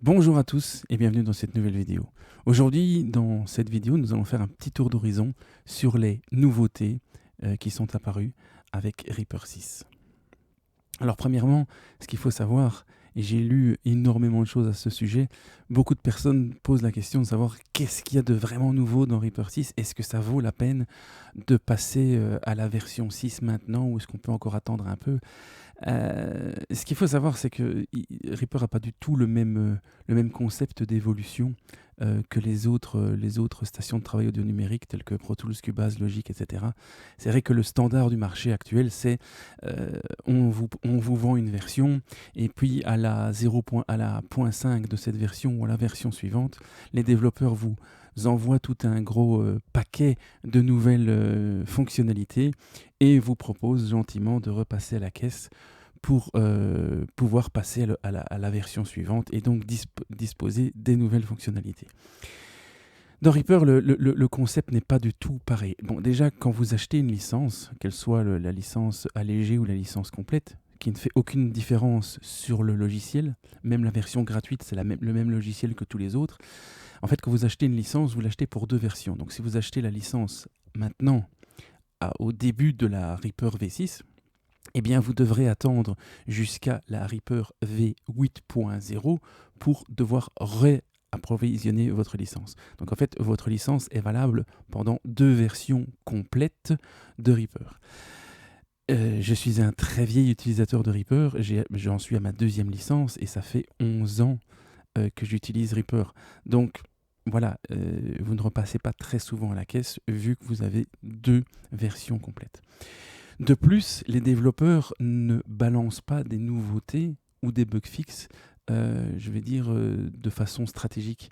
Bonjour à tous et bienvenue dans cette nouvelle vidéo. Aujourd'hui, dans cette vidéo, nous allons faire un petit tour d'horizon sur les nouveautés qui sont apparues avec Reaper 6. Alors premièrement, ce qu'il faut savoir, et j'ai lu énormément de choses à ce sujet, beaucoup de personnes posent la question de savoir qu'est-ce qu'il y a de vraiment nouveau dans Reaper 6. Est-ce que ça vaut la peine de passer à la version 6 maintenant ou est-ce qu'on peut encore attendre un peu? Ce qu'il faut savoir, c'est que Reaper n'a pas du tout le même concept d'évolution que les autres stations de travail audio numérique telles que Pro Tools, Cubase, Logic, etc. C'est vrai que le standard du marché actuel, c'est on vous vend une version et puis à la 0. À la point 5 de cette version ou à la version suivante, les développeurs vous envoient tout un gros paquet de nouvelles fonctionnalités et vous proposent gentiment de repasser à la caisse pour pouvoir passer à la version suivante et donc disposer des nouvelles fonctionnalités. Dans Reaper, le concept n'est pas du tout pareil. Bon, déjà, quand vous achetez une licence, qu'elle soit la licence allégée ou la licence complète, qui ne fait aucune différence sur le logiciel, même la version gratuite, c'est le même logiciel que tous les autres. En fait, quand vous achetez une licence, vous l'achetez pour deux versions. Donc si vous achetez la licence maintenant, au début de la Reaper V6, eh bien, vous devrez attendre jusqu'à la Reaper V8.0 pour devoir réapprovisionner votre licence. Donc en fait, votre licence est valable pendant deux versions complètes de Reaper. Je suis un très vieil utilisateur de Reaper, j'en suis à ma deuxième licence et ça fait 11 ans que j'utilise Reaper. Donc voilà, vous ne repassez pas très souvent à la caisse vu que vous avez deux versions complètes. De plus, les développeurs ne balancent pas des nouveautés ou des bugs fixes, je vais dire, de façon stratégique.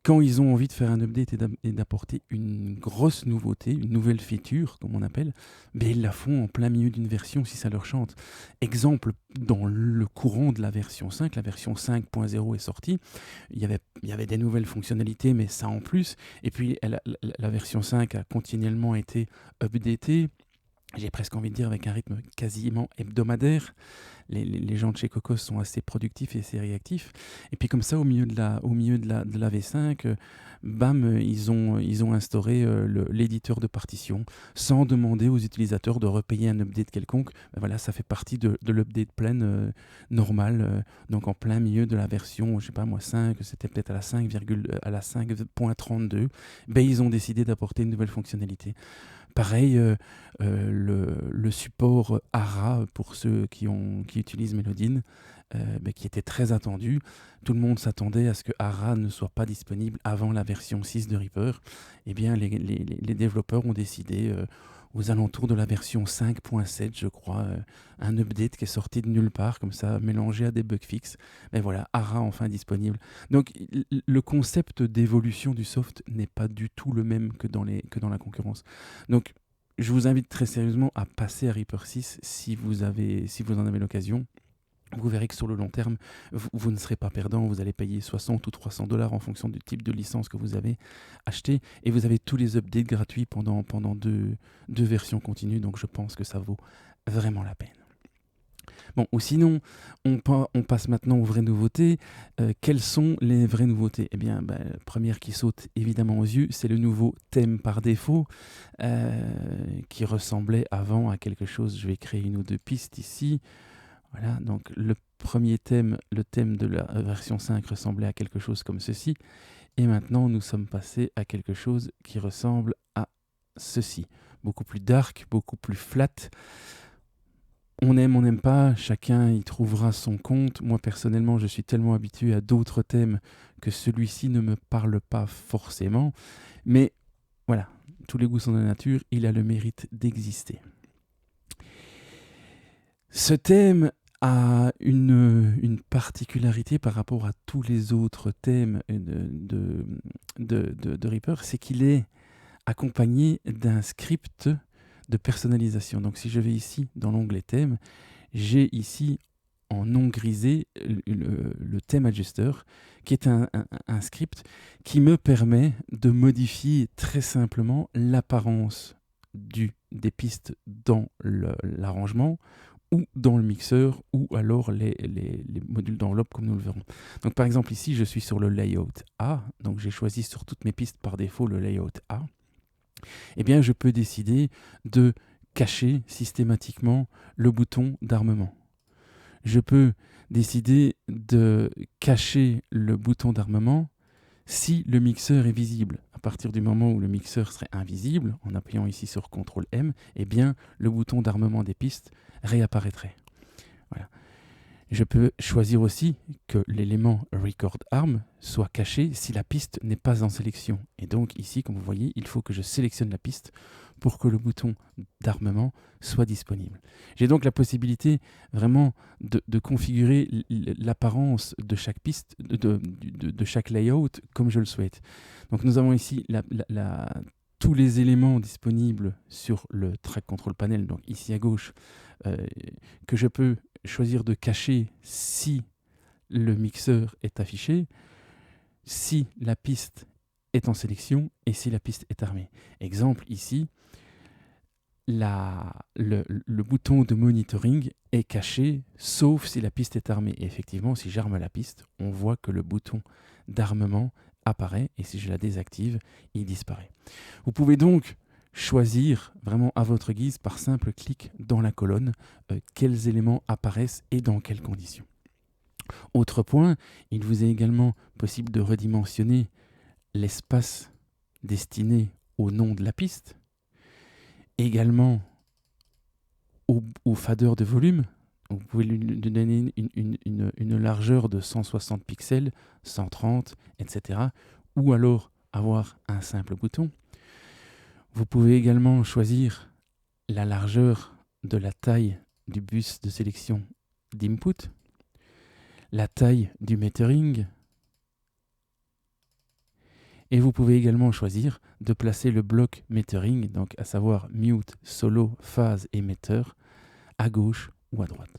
Quand ils ont envie de faire un update et d'apporter une grosse nouveauté, une nouvelle feature, comme on appelle, ben ils la font en plein milieu d'une version si ça leur chante. Exemple, dans le courant de la version 5, la version 5.0 est sortie, il y avait des nouvelles fonctionnalités, mais ça en plus, et puis la version 5 a continuellement été updatée, j'ai presque envie de dire avec un rythme quasiment hebdomadaire. Les gens de chez Cocos sont assez productifs et assez réactifs. Et puis comme ça, au milieu de la V5, bam, ils ont instauré l'éditeur de partition sans demander aux utilisateurs de repayer un update quelconque. Ben voilà, ça fait partie de l'update pleine normale. Donc en plein milieu de la version, je sais pas moi, 5, c'était peut-être à la 5, à la 5.32, ben ils ont décidé d'apporter une nouvelle fonctionnalité. Pareil, le support ARA pour ceux qui utilisent Melodin, qui était très attendu. Tout le monde s'attendait à ce que ARA ne soit pas disponible avant la version 6 de Reaper. Eh bien, les développeurs ont décidé, aux alentours de la version 5.7, je crois, un update qui est sorti de nulle part, comme ça, mélangé à des bugs fixes. Mais voilà, ARA enfin disponible. Donc, le concept d'évolution du soft n'est pas du tout le même que dans la concurrence. Donc, je vous invite très sérieusement à passer à Reaper 6 si vous en avez l'occasion. Vous verrez que sur le long terme, vous ne serez pas perdant. Vous allez payer 60 ou 300 dollars en fonction du type de licence que vous avez acheté. Et vous avez tous les updates gratuits pendant deux versions continues. Donc je pense que ça vaut vraiment la peine. Bon, ou sinon, on passe maintenant aux vraies nouveautés. Quelles sont les vraies nouveautés? Eh bien, la première qui saute évidemment aux yeux, c'est le nouveau thème par défaut, qui ressemblait avant à quelque chose. Je vais créer une ou deux pistes ici. Voilà, donc le premier thème, le thème de la version 5 ressemblait à quelque chose comme ceci. Et maintenant, nous sommes passés à quelque chose qui ressemble à ceci. Beaucoup plus dark, beaucoup plus flat. On aime, on n'aime pas, chacun y trouvera son compte. Moi, personnellement, je suis tellement habitué à d'autres thèmes que celui-ci ne me parle pas forcément. Mais voilà, tous les goûts sont de nature, il a le mérite d'exister. Ce thème a une particularité par rapport à tous les autres thèmes de Reaper, c'est qu'il est accompagné d'un script de personnalisation. Donc si je vais ici dans l'onglet thème, j'ai ici en non grisé le thème adjuster, qui est un script qui me permet de modifier très simplement l'apparence des pistes dans l'arrangement ou dans le mixeur, ou alors les modules d'enveloppe comme nous le verrons. Donc par exemple ici, je suis sur le layout A, donc j'ai choisi sur toutes mes pistes par défaut le layout A. Eh bien, je peux décider de cacher systématiquement le bouton d'armement. Je peux décider de cacher le bouton d'armement si le mixeur est visible. À partir du moment où le mixeur serait invisible, en appuyant ici sur CTRL-M, eh bien, le bouton d'armement des pistes réapparaîtrait. Voilà. Je peux choisir aussi que l'élément Record Arm soit caché si la piste n'est pas en sélection. Et donc ici, comme vous voyez, il faut que je sélectionne la piste pour que le bouton d'armement soit disponible. J'ai donc la possibilité vraiment de configurer l'apparence de chaque piste, de chaque layout comme je le souhaite. Donc nous avons ici tous les éléments disponibles sur le Track Control Panel, donc ici à gauche, que je peux choisir de cacher si le mixeur est affiché, si la piste est en sélection et si la piste est armée. Exemple ici, le bouton de monitoring est caché sauf si la piste est armée. Et effectivement, si j'arme la piste, on voit que le bouton d'armement apparaît et si je la désactive, il disparaît. Vous pouvez donc choisir vraiment à votre guise par simple clic dans la colonne quels éléments apparaissent et dans quelles conditions. Autre point, il vous est également possible de redimensionner l'espace destiné au nom de la piste, également au fader de volume. Vous pouvez lui donner une largeur de 160 pixels, 130, etc. Ou alors avoir un simple bouton. Vous pouvez également choisir la largeur de la taille du bus de sélection d'input, la taille du metering, et vous pouvez également choisir de placer le bloc metering, donc à savoir mute, solo, phase et meter, à gauche ou à droite.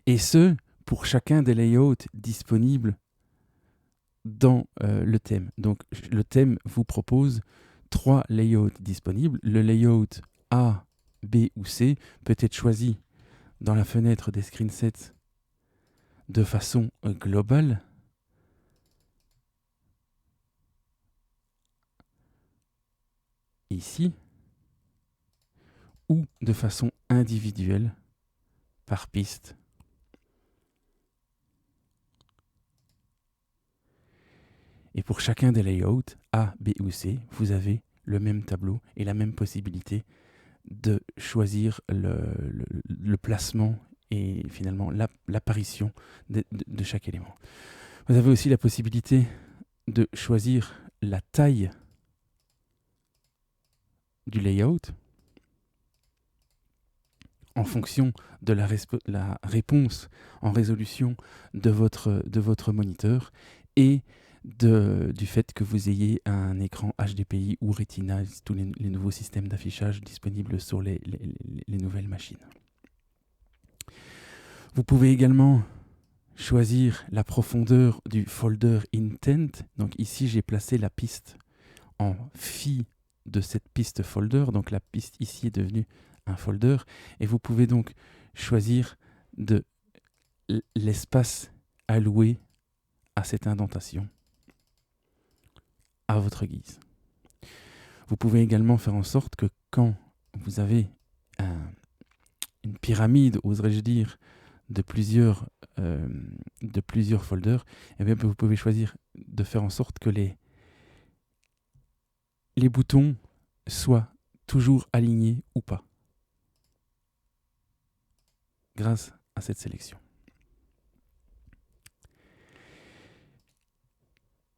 Et ce, pour chacun des layouts disponibles dans le thème. Donc le thème vous propose 3 layouts disponibles. Le layout A, B ou C peut être choisi dans la fenêtre des screensets de façon globale. Ici, ou de façon individuelle par piste. Et pour chacun des layouts, A, B ou C, vous avez le même tableau et la même possibilité de choisir le placement et finalement l'apparition de chaque élément. Vous avez aussi la possibilité de choisir la taille du layout en fonction de la réponse en résolution de votre moniteur et du fait que vous ayez un écran HDPI ou Retina, tous les nouveaux systèmes d'affichage disponibles sur les nouvelles machines. Vous pouvez également choisir la profondeur du folder intent. Donc ici, j'ai placé la piste en phi de cette piste folder. Donc la piste ici est devenue un folder. Et vous pouvez donc choisir de l'espace alloué à cette indentation à votre guise. Vous pouvez également faire en sorte que quand vous avez une pyramide, oserais-je dire, de plusieurs folders, eh bien, vous pouvez choisir de faire en sorte que les boutons soient toujours alignés ou pas, grâce à cette sélection.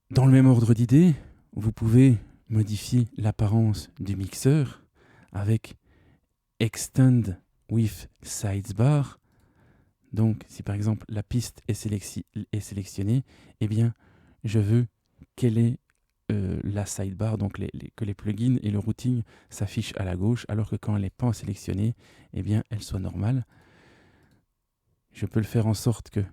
Dans le même ordre d'idées, vous pouvez modifier l'apparence du mixeur avec Extend with Sidebar. Donc, si par exemple la piste est sélectionnée, eh bien, je veux qu'elle ait la sidebar, donc que les plugins et le routing s'affichent à la gauche, alors que quand elle n'est pas sélectionnée, eh bien, elle soit normale. Je peux le faire en sorte que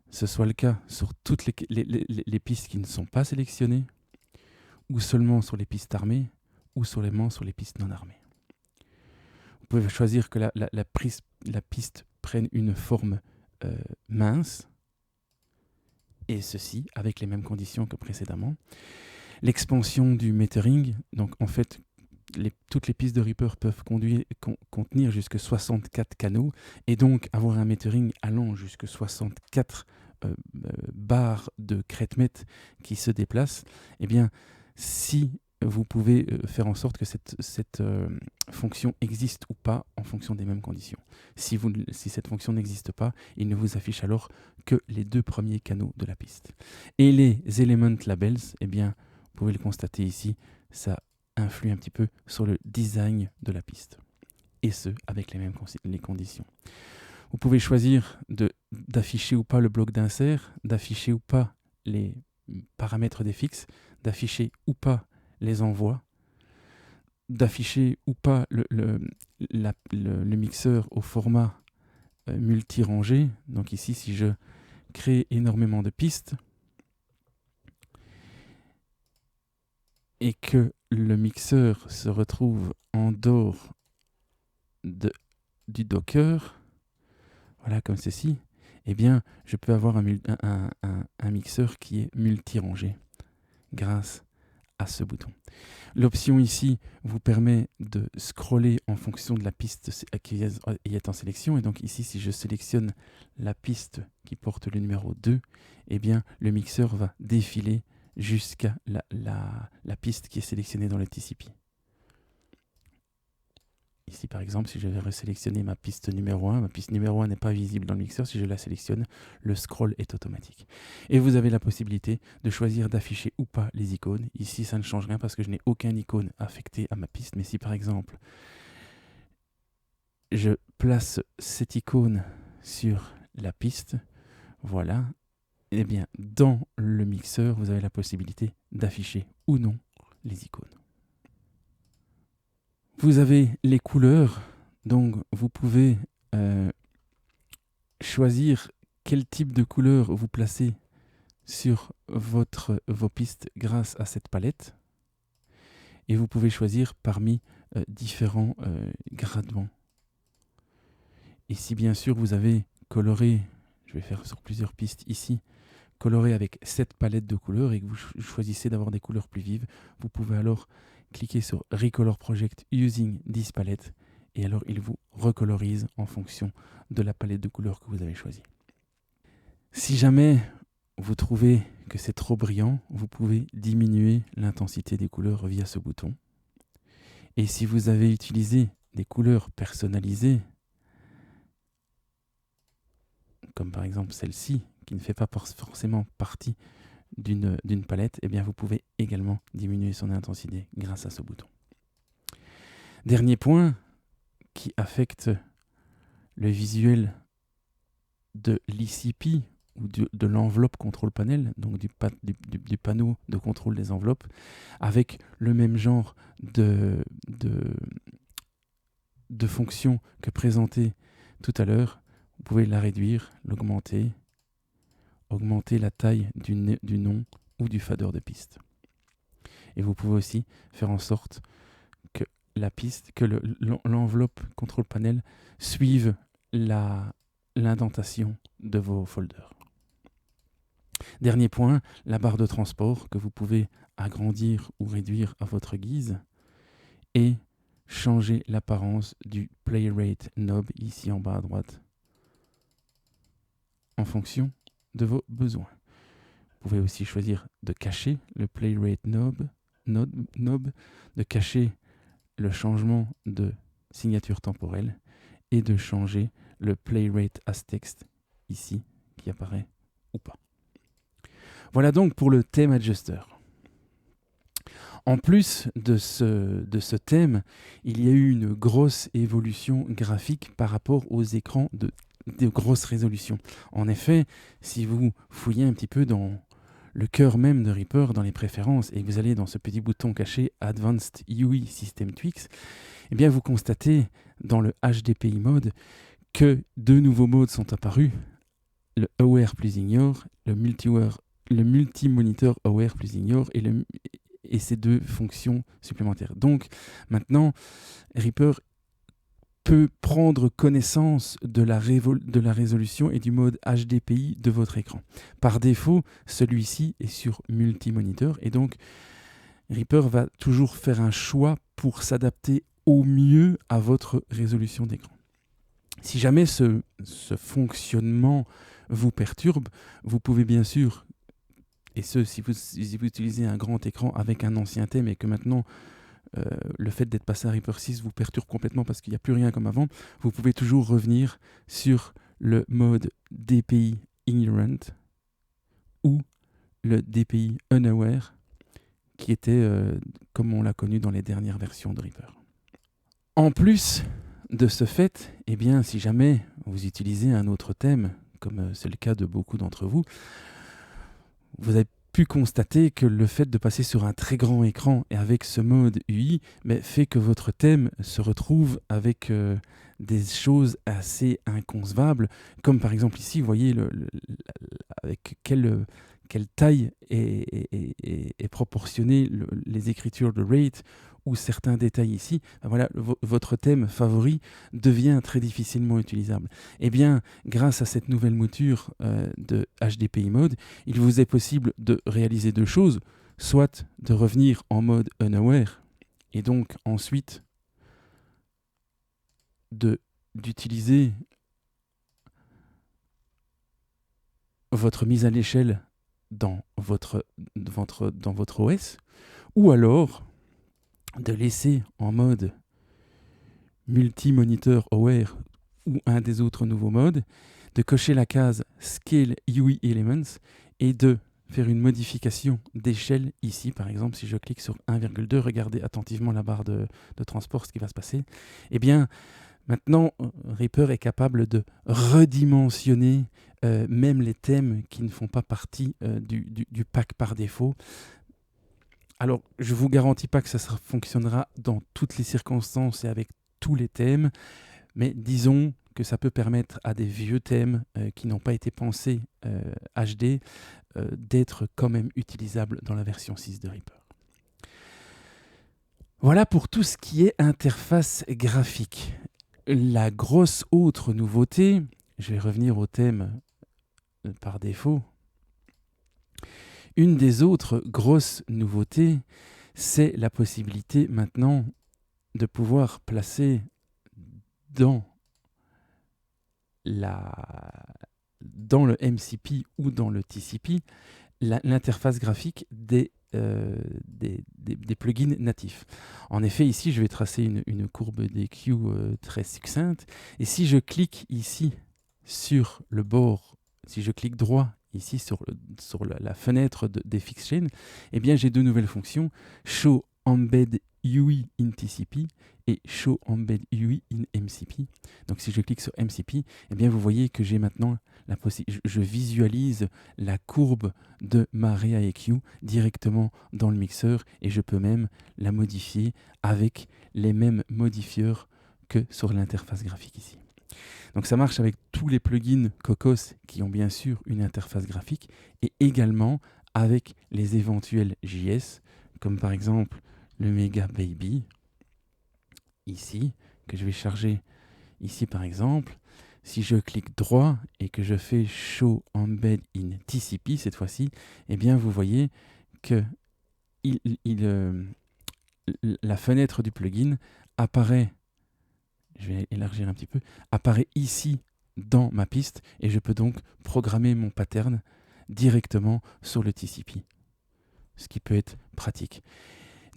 ce soit le cas sur toutes les pistes qui ne sont pas sélectionnées, ou seulement sur les pistes armées, ou seulement sur les pistes non armées. Vous pouvez choisir que la piste prenne une forme mince, et ceci avec les mêmes conditions que précédemment. L'expansion du metering, donc en fait, toutes les pistes de Reaper peuvent contenir jusqu'à 64 canaux, et donc avoir un metering allant jusqu'à 64 barres de crête-mètre qui se déplacent. Eh bien, si vous pouvez faire en sorte que cette fonction existe ou pas en fonction des mêmes conditions. Si cette fonction n'existe pas, il ne vous affiche alors que les 2 premiers canaux de la piste. Et les Element Labels, eh bien, vous pouvez le constater ici, ça influe un petit peu sur le design de la piste. Et ce, avec les mêmes conditions. Vous pouvez choisir d'afficher ou pas le bloc d'insert, d'afficher ou pas les paramètres des fixes, d'afficher ou pas les envois, d'afficher ou pas le mixeur au format multi-rangé. Donc ici, si je crée énormément de pistes et que le mixeur se retrouve en dehors du Docker, voilà, comme ceci, eh bien, je peux avoir un mixeur qui est multi-rangé grâce à ce bouton. L'option ici vous permet de scroller en fonction de la piste qui est en sélection. Et donc ici, si je sélectionne la piste qui porte le numéro 2, eh bien, le mixeur va défiler jusqu'à la piste qui est sélectionnée dans le TCP. Ici, par exemple, si je vais resélectionner ma piste numéro 1, ma piste numéro 1 n'est pas visible dans le mixeur. Si je la sélectionne, le scroll est automatique. Et vous avez la possibilité de choisir d'afficher ou pas les icônes. Ici, ça ne change rien parce que je n'ai aucun icône affecté à ma piste. Mais si, par exemple, je place cette icône sur la piste, voilà, eh bien, dans le mixeur, vous avez la possibilité d'afficher ou non les icônes. Vous avez les couleurs, donc vous pouvez choisir quel type de couleur vous placez sur vos pistes grâce à cette palette. Et vous pouvez choisir parmi différents gradements. Ici, bien sûr, vous avez coloré, je vais faire sur plusieurs pistes ici, coloré avec cette palette de couleurs et que vous choisissez d'avoir des couleurs plus vives. Vous pouvez alors cliquez sur Recolor Project using this palette et alors il vous recolorise en fonction de la palette de couleurs que vous avez choisie. Si jamais vous trouvez que c'est trop brillant, vous pouvez diminuer l'intensité des couleurs via ce bouton. Et si vous avez utilisé des couleurs personnalisées, comme par exemple celle-ci, qui ne fait pas forcément partie d'une palette, eh bien vous pouvez également diminuer son intensité grâce à ce bouton. Dernier point qui affecte le visuel de l'ICP ou de l'enveloppe contrôle panel, donc du panneau de contrôle des enveloppes, avec le même genre de fonctions que présenté tout à l'heure. Vous pouvez la réduire, l'augmenter, augmenter la taille du nom ou du fader de piste. Et vous pouvez aussi faire en sorte que la piste, que l'enveloppe contrôle panel suive l'indentation de vos folders. Dernier point, la barre de transport que vous pouvez agrandir ou réduire à votre guise et changer l'apparence du play rate knob ici en bas à droite en fonction de vos besoins. Vous pouvez aussi choisir de cacher le play rate knob, de cacher le changement de signature temporelle et de changer le play rate as text ici qui apparaît ou pas. Voilà donc pour le thème adjuster. En plus de ce thème, il y a eu une grosse évolution graphique par rapport aux écrans de grosse résolution. En effet, si vous fouillez un petit peu dans le cœur même de Reaper, dans les préférences, et que vous allez dans ce petit bouton caché Advanced UI System Tweaks, eh bien vous constatez dans le HDPI mode que 2 nouveaux modes sont apparus, le Aware plus Ignore, le Multi-Monitor Aware plus Ignore et ces 2 fonctions supplémentaires. Donc maintenant, Reaper peut prendre connaissance de la résolution et du mode HDPI de votre écran. Par défaut, celui-ci est sur multimoniteur et donc Reaper va toujours faire un choix pour s'adapter au mieux à votre résolution d'écran. Si jamais ce fonctionnement vous perturbe, vous pouvez bien sûr, et ce si vous utilisez un grand écran avec un ancien thème et que maintenant le fait d'être passé à Reaper 6 vous perturbe complètement parce qu'il n'y a plus rien comme avant, vous pouvez toujours revenir sur le mode DPI Ignorant ou le DPI Unaware qui était comme on l'a connu dans les dernières versions de Reaper. En plus de ce fait, eh bien, si jamais vous utilisez un autre thème, comme c'est le cas de beaucoup d'entre vous, vous avez pu constater que le fait de passer sur un très grand écran et avec ce mode UI fait que votre thème se retrouve avec des choses assez inconcevables, comme par exemple ici, vous voyez avec quelle taille est proportionnée les écritures de rate ou certains détails ici. Voilà, votre thème favori devient très difficilement utilisable. Eh bien, grâce à cette nouvelle mouture de HDPI Mode, il vous est possible de réaliser deux choses, soit de revenir en mode Unaware, et donc ensuite d'utiliser votre mise à l'échelle dans votre OS, ou alors de laisser en mode multi-monitor aware ou un des autres nouveaux modes, de cocher la case Scale UI Elements et de faire une modification d'échelle ici. Par exemple, si je clique sur 1,2, regardez attentivement la barre de transport, ce qui va se passer. Eh bien, maintenant, Reaper est capable de redimensionner même les thèmes qui ne font pas partie du pack par défaut. Alors, je ne vous garantis pas que ça fonctionnera dans toutes les circonstances et avec tous les thèmes, mais disons que ça peut permettre à des vieux thèmes qui n'ont pas été pensés HD d'être quand même utilisables dans la version 6 de Reaper. Voilà pour tout ce qui est interface graphique. La grosse autre nouveauté, je vais revenir au thème par défaut. Une des autres grosses nouveautés, c'est la possibilité maintenant de pouvoir placer dans le MCP ou dans le TCP l'interface graphique des plugins natifs. En effet, ici, je vais tracer une courbe d'EQ très succincte. Et si je clique ici sur le bord, si je clique droit ici sur la fenêtre des FixChain, eh bien, j'ai deux nouvelles fonctions, Show Embed UI in TCP et Show Embed UI in MCP. Donc, si je clique sur MCP, eh bien, vous voyez que j'ai maintenant je visualise la courbe de ma ReaEQ directement dans le mixeur et je peux même la modifier avec les mêmes modifieurs que sur l'interface graphique ici. Donc ça marche avec tous les plugins Cocos qui ont bien sûr une interface graphique et également avec les éventuels JS comme par exemple le Mega Baby ici que je vais charger ici par exemple. Si je clique droit et que je fais Show Embed in TCP cette fois-ci, eh bien vous voyez que la fenêtre du plugin apparaît, je vais élargir un petit peu, apparaît ici dans ma piste et je peux donc programmer mon pattern directement sur le TCP, ce qui peut être pratique.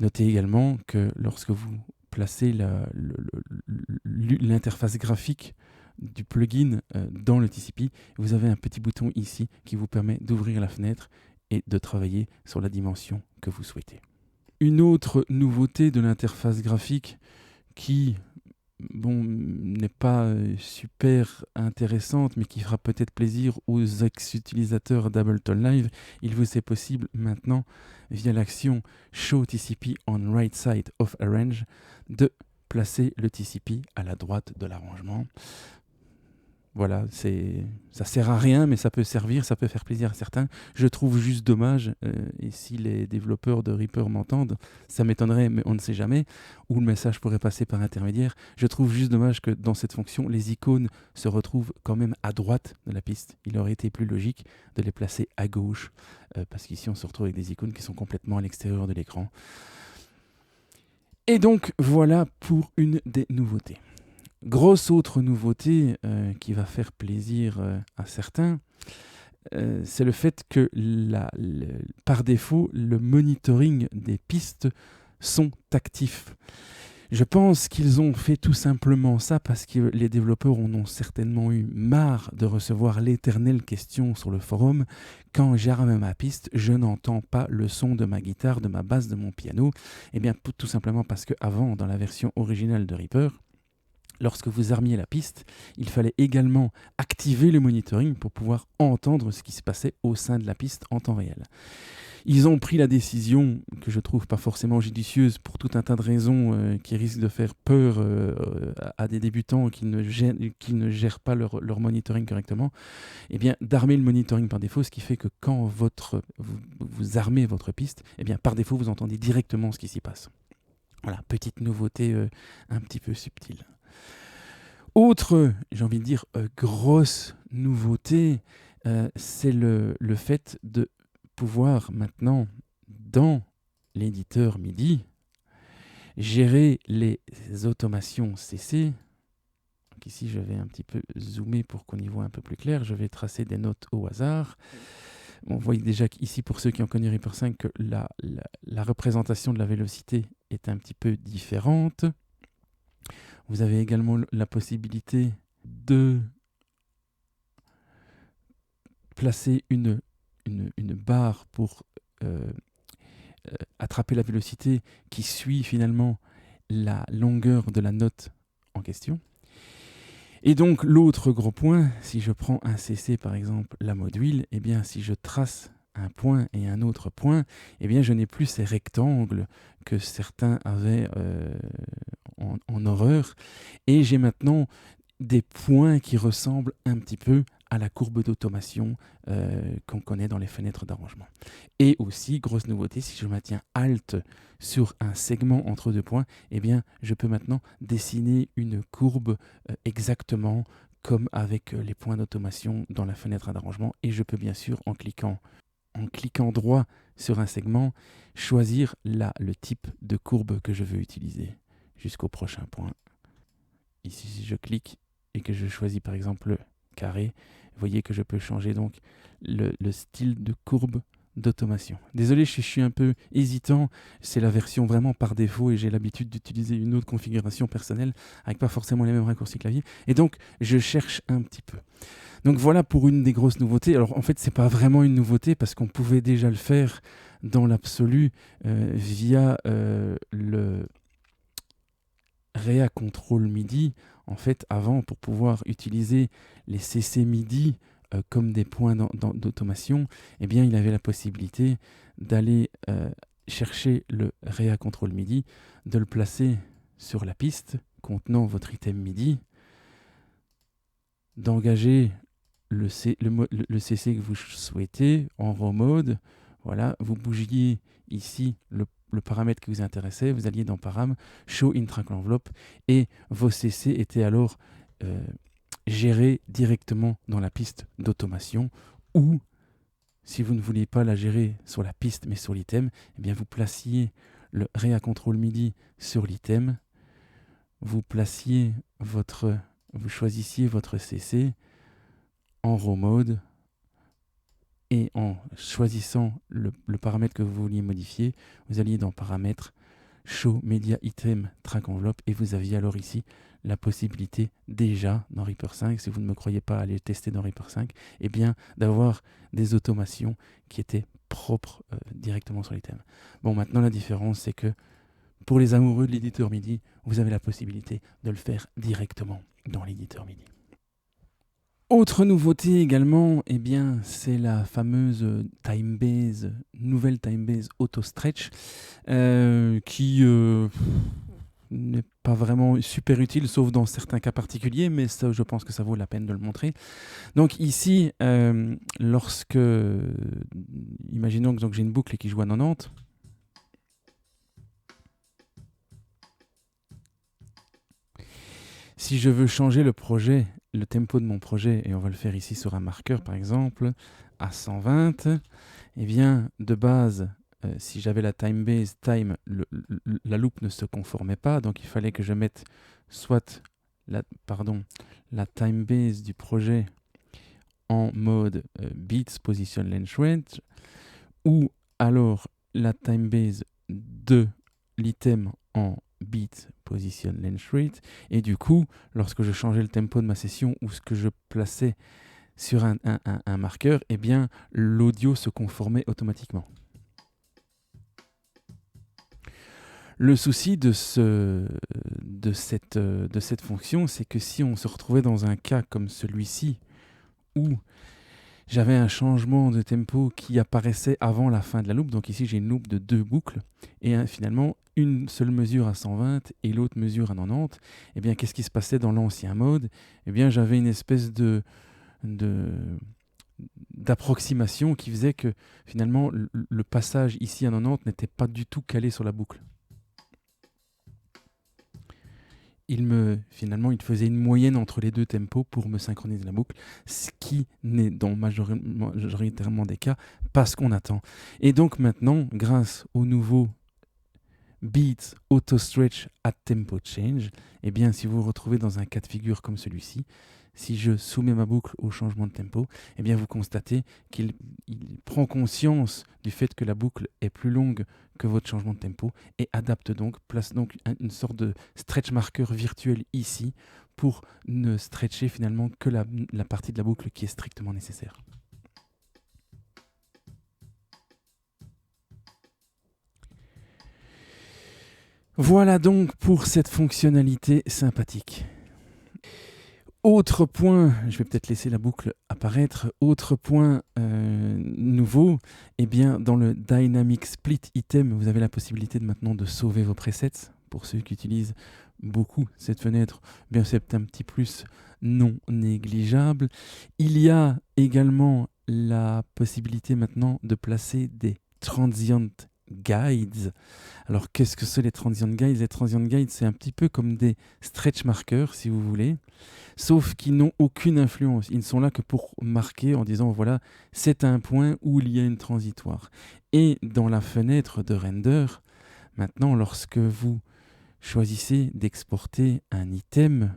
Notez également que lorsque vous placez l'interface graphique du plugin dans le TCP, vous avez un petit bouton ici qui vous permet d'ouvrir la fenêtre et de travailler sur la dimension que vous souhaitez. Une autre nouveauté de l'interface graphique qui n'est pas super intéressante mais qui fera peut-être plaisir aux ex-utilisateurs d'Ableton Live, il vous est possible maintenant via l'action Show TCP on right side of arrange de placer le TCP à la droite de l'arrangement. Voilà, ça sert à rien, mais ça peut servir, ça peut faire plaisir à certains. Je trouve juste dommage, et si les développeurs de Reaper m'entendent, ça m'étonnerait, mais on ne sait jamais, ou le message pourrait passer par intermédiaire. Je trouve juste dommage que dans cette fonction, les icônes se retrouvent quand même à droite de la piste. Il aurait été plus logique de les placer à gauche, parce qu'ici on se retrouve avec des icônes qui sont complètement à l'extérieur de l'écran. Et donc voilà pour une des nouveautés. Grosse autre nouveauté qui va faire plaisir à certains, c'est le fait que par défaut, le monitoring des pistes sont actifs. Je pense qu'ils ont fait tout simplement ça parce que les développeurs en ont certainement eu marre de recevoir l'éternelle question sur le forum. Quand j'arme ma piste, je n'entends pas le son de ma guitare, de ma basse, de mon piano. Eh bien, tout simplement parce qu'avant, dans la version originale de Reaper, lorsque vous armiez la piste, il fallait également activer le monitoring pour pouvoir entendre ce qui se passait au sein de la piste en temps réel. Ils ont pris la décision, que je trouve pas forcément judicieuse pour tout un tas de raisons qui risquent de faire peur à des débutants qui ne gèrent pas leur monitoring correctement, eh bien, d'armer le monitoring par défaut, ce qui fait que quand vous armez votre piste, eh bien, par défaut, vous entendez directement ce qui s'y passe. Voilà, petite nouveauté un petit peu subtile. Autre, j'ai envie de dire, grosse nouveauté, c'est le fait de pouvoir maintenant, dans l'éditeur MIDI, gérer les automations CC. Donc ici, je vais un petit peu zoomer pour qu'on y voit un peu plus clair. Je vais tracer des notes au hasard. On voit déjà qu'ici, pour ceux qui ont connu Reaper 5, que la représentation de la vélocité est un petit peu différente. Vous avez également la possibilité de placer une barre pour attraper la vélocité qui suit finalement la longueur de la note en question. Et donc l'autre gros point, si je prends un CC par exemple, la module, eh bien si je trace un point et un autre point, eh bien je n'ai plus ces rectangles que certains avaient en horreur, et j'ai maintenant des points qui ressemblent un petit peu à la courbe d'automation qu'on connaît dans les fenêtres d'arrangement. Et aussi, grosse nouveauté, si je maintiens Alt sur un segment entre deux points, eh bien, je peux maintenant dessiner une courbe exactement comme avec les points d'automation dans la fenêtre d'arrangement. Et je peux bien sûr, en cliquant droit sur un segment, choisir le type de courbe que je veux utiliser jusqu'au prochain point. Ici, si je clique et que je choisis par exemple le carré, vous voyez que je peux changer donc le style de courbe d'automation. Désolé, je suis un peu hésitant, c'est la version vraiment par défaut et j'ai l'habitude d'utiliser une autre configuration personnelle avec pas forcément les mêmes raccourcis clavier, et donc je cherche un petit peu. Donc voilà pour une des grosses nouveautés. Alors en fait, c'est pas vraiment une nouveauté parce qu'on pouvait déjà le faire dans l'absolu via le Réa Control MIDI. En fait, avant, pour pouvoir utiliser les CC MIDI comme des points d'automation, eh bien, il avait la possibilité d'aller chercher le Réa Control MIDI, de le placer sur la piste contenant votre item MIDI, d'engager le CC que vous souhaitez en RAW mode. Voilà, vous bougiez ici le paramètre qui vous intéressait, vous alliez dans Param, Show in Track Envelope, et vos CC étaient alors gérés directement dans la piste d'automation, ou si vous ne vouliez pas la gérer sur la piste mais sur l'item, eh bien vous placiez le Réa Control MIDI sur l'item, vous choisissiez votre CC en RAW mode, et en choisissant le paramètre que vous vouliez modifier, vous alliez dans Paramètres, Show Media Item Track Envelope, et vous aviez alors ici la possibilité déjà dans Reaper 5, si vous ne me croyez pas aller tester dans Reaper 5, eh bien d'avoir des automations qui étaient propres directement sur l'item. Bon, maintenant la différence c'est que pour les amoureux de l'éditeur MIDI, vous avez la possibilité de le faire directement dans l'éditeur MIDI. Autre nouveauté également, eh bien, c'est la fameuse nouvelle Timebase Auto Stretch qui n'est pas vraiment super utile, sauf dans certains cas particuliers, mais ça, je pense que ça vaut la peine de le montrer. Donc ici, imaginons que donc, j'ai une boucle qui joue à 90. Si je veux changer le tempo de mon projet, et on va le faire ici sur un marqueur par exemple, à 120, eh bien de base, si j'avais la time base, la loupe ne se conformait pas, donc il fallait que je mette soit la time base du projet en mode beats position length range, ou alors la time base de l'item en beat position length rate, et du coup lorsque je changeais le tempo de ma session ou ce que je plaçais sur un marqueur, eh bien l'audio se conformait automatiquement. Le souci de cette fonction, c'est que si on se retrouvait dans un cas comme celui-ci où j'avais un changement de tempo qui apparaissait avant la fin de la loupe. Donc ici, j'ai une loupe de 2 boucles et finalement une seule mesure à 120 et l'autre mesure à 90. Eh bien, qu'est-ce qui se passait dans l'ancien mode? Eh bien, j'avais une espèce d'approximation qui faisait que finalement le passage ici à 90 n'était pas du tout calé sur la boucle. Il faisait une moyenne entre les deux tempos pour me synchroniser la boucle, ce qui n'est dans majoritairement des cas pas ce qu'on attend. Et donc maintenant, grâce au nouveau Beats Auto Stretch at Tempo Change, eh bien si vous vous retrouvez dans un cas de figure comme celui-ci, si je soumets ma boucle au changement de tempo, eh bien vous constatez qu'il prend conscience du fait que la boucle est plus longue que votre changement de tempo et place donc une sorte de stretch marqueur virtuel ici pour ne stretcher finalement que la partie de la boucle qui est strictement nécessaire. Voilà donc pour cette fonctionnalité sympathique. Autre point, je vais peut-être laisser la boucle apparaître, autre point nouveau, eh bien dans le Dynamic Split Item, vous avez la possibilité maintenant de sauver vos presets. Pour ceux qui utilisent beaucoup cette fenêtre, eh bien c'est un petit plus non négligeable. Il y a également la possibilité maintenant de placer des transient guides. Alors qu'est-ce que c'est les transient guides? Les transient guides, c'est un petit peu comme des stretch markers si vous voulez, sauf qu'ils n'ont aucune influence. Ils ne sont là que pour marquer en disant voilà, c'est un point où il y a une transitoire. Et dans la fenêtre de render, maintenant lorsque vous choisissez d'exporter un item,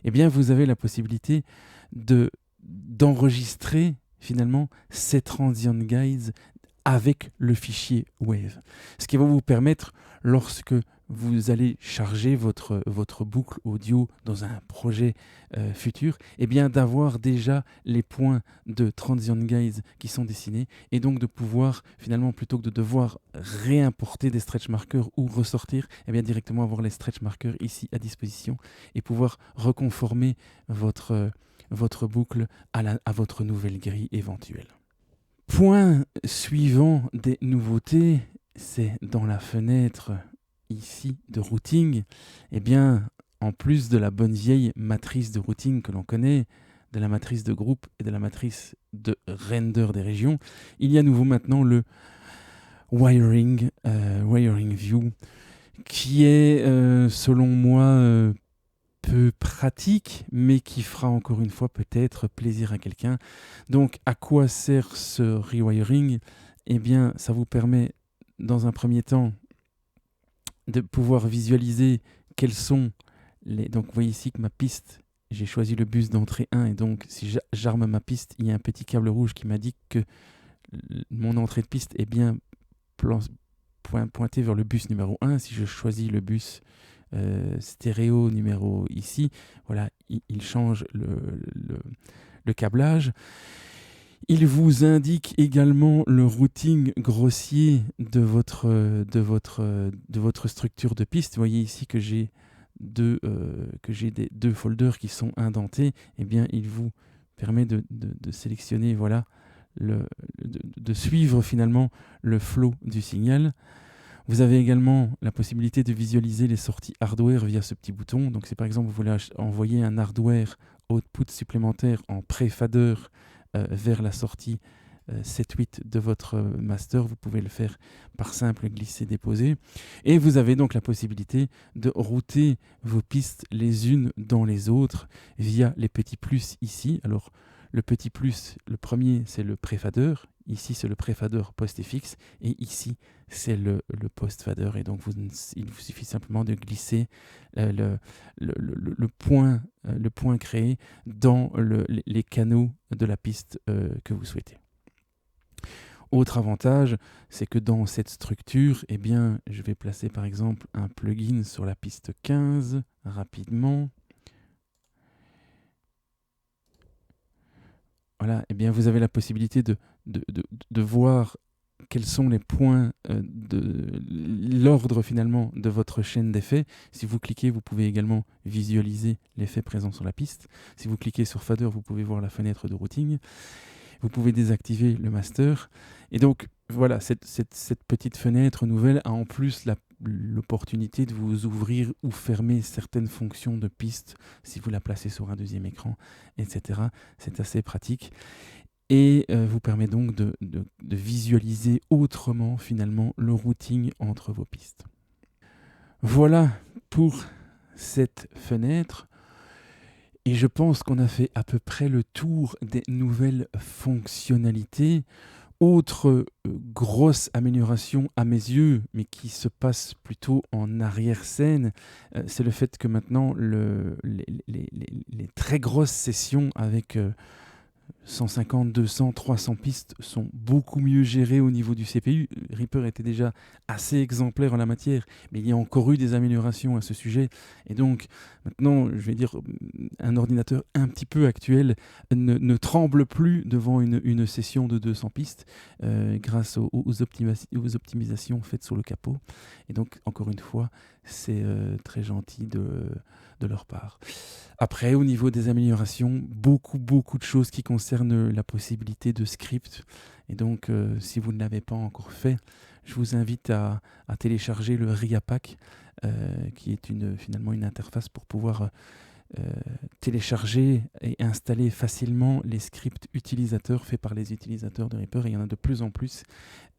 eh bien vous avez la possibilité d'enregistrer finalement ces transient guides avec le fichier Wave. Ce qui va vous permettre, lorsque vous allez charger votre boucle audio dans un projet futur, eh bien d'avoir déjà les points de transient guides qui sont dessinés et donc de pouvoir finalement, plutôt que de devoir réimporter des stretch markers ou ressortir, eh bien directement avoir les stretch markers ici à disposition et pouvoir reconformer votre boucle à votre nouvelle grille éventuelle. Point suivant des nouveautés, c'est dans la fenêtre ici de routing. Eh bien, en plus de la bonne vieille matrice de routing que l'on connaît, de la matrice de groupe et de la matrice de render des régions, il y a à nouveau maintenant le wiring view, qui est, selon moi, peu pratique, mais qui fera encore une fois peut-être plaisir à quelqu'un. Donc, à quoi sert ce rewiring? Eh bien, ça vous permet, dans un premier temps, de pouvoir visualiser quels sont les... Donc, vous voyez ici que ma piste, j'ai choisi le bus d'entrée 1, et donc, si j'arme ma piste, il y a un petit câble rouge qui m'indique que mon entrée de piste est bien pointée vers le bus numéro 1. Si je choisis le bus stéréo numéro ici, voilà, il change le câblage. Il vous indique également le routing grossier de votre structure de piste. Vous voyez ici que j'ai deux folders qui sont indentés. Eh bien, il vous permet de sélectionner, voilà, de suivre finalement le flow du signal. Vous avez également la possibilité de visualiser les sorties hardware via ce petit bouton. Donc si par exemple vous voulez envoyer un hardware output supplémentaire en pré-fader vers la sortie 7-8 de votre master, vous pouvez le faire par simple glisser-déposer. Et vous avez donc la possibilité de router vos pistes les unes dans les autres via les petits plus ici. Alors le petit plus, le premier c'est le pré-fader, ici c'est le pré-fader post-FX et ici c'est le post-fader. Et donc il vous suffit simplement de glisser le point créé dans les canaux de la piste que vous souhaitez. Autre avantage, c'est que dans cette structure, eh bien, je vais placer par exemple un plugin sur la piste 15 rapidement. Voilà, eh bien, vous avez la possibilité de voir quels sont les points de l'ordre finalement de votre chaîne d'effets. Si vous cliquez, vous pouvez également visualiser l'effet présent sur la piste. Si vous cliquez sur Fader, vous pouvez voir la fenêtre de routing. Vous pouvez désactiver le master. Et donc, voilà, cette petite fenêtre nouvelle a en plus l'opportunité de vous ouvrir ou fermer certaines fonctions de piste si vous la placez sur un deuxième écran, etc. C'est assez pratique. Et vous permet donc de visualiser autrement, finalement, le routing entre vos pistes. Voilà pour cette fenêtre. Et je pense qu'on a fait à peu près le tour des nouvelles fonctionnalités. Autre grosse amélioration à mes yeux, mais qui se passe plutôt en arrière-scène, c'est le fait que maintenant les très grosses sessions avec 150, 200, 300 pistes sont beaucoup mieux gérées au niveau du CPU. Reaper était déjà assez exemplaire en la matière, mais il y a encore eu des améliorations à ce sujet. Et donc, maintenant, je vais dire, un ordinateur un petit peu actuel ne tremble plus devant une session de 200 pistes grâce aux optimisations faites sur le capot. Et donc, encore une fois, c'est très gentil de leur part. Après, au niveau des améliorations, beaucoup de choses qui concernent la possibilité de script. Et donc, si vous ne l'avez pas encore fait, je vous invite à télécharger le RIAPack, qui est finalement une interface pour pouvoir télécharger et installer facilement les scripts utilisateurs faits par les utilisateurs de Reaper. Et il y en a de plus en plus.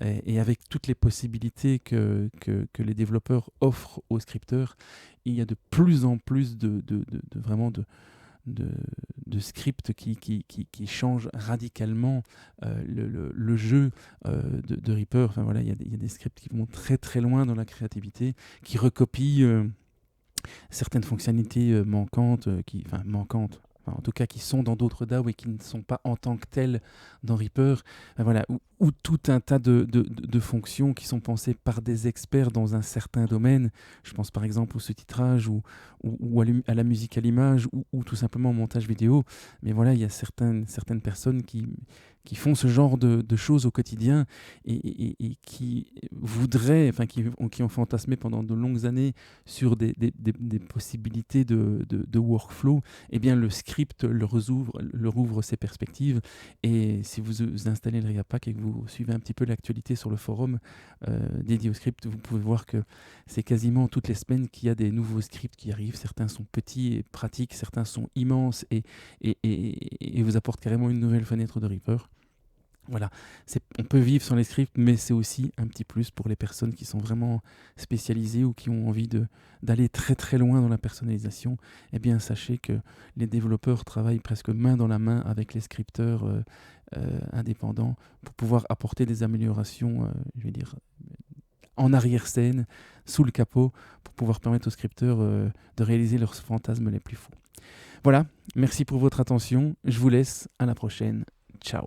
Et avec toutes les possibilités que les développeurs offrent aux scripteurs, il y a de plus en plus de scripts qui changent radicalement le jeu de Reaper. Enfin, voilà, il y a des scripts qui vont très très loin dans la créativité, qui recopient certaines fonctionnalités manquantes, en tout cas qui sont dans d'autres DAO et qui ne sont pas en tant que telles dans Reaper, voilà, ou tout un tas de fonctions qui sont pensées par des experts dans un certain domaine. Je pense par exemple au sous-titrage ou à la musique à l'image ou tout simplement au montage vidéo. Mais voilà, il y a certaines personnes qui font ce genre de choses au quotidien et qui voudraient, enfin qui ont fantasmé pendant de longues années sur des possibilités de workflow. Eh bien, le script leur ouvre ses perspectives. Et si vous installez le RIAPack et que vous suivez un petit peu l'actualité sur le forum dédié au script, vous pouvez voir que c'est quasiment toutes les semaines qu'il y a des nouveaux scripts qui arrivent. Certains sont petits et pratiques, certains sont immenses et vous apportent carrément une nouvelle fenêtre de Reaper. Voilà, on peut vivre sans les scripts, mais c'est aussi un petit plus pour les personnes qui sont vraiment spécialisées ou qui ont envie d'aller très très loin dans la personnalisation. Eh bien, sachez que les développeurs travaillent presque main dans la main avec les scripteurs indépendants pour pouvoir apporter des améliorations, je vais dire, en arrière-scène, sous le capot, pour pouvoir permettre aux scripteurs de réaliser leurs fantasmes les plus fous. Voilà, merci pour votre attention. Je vous laisse, à la prochaine. Ciao.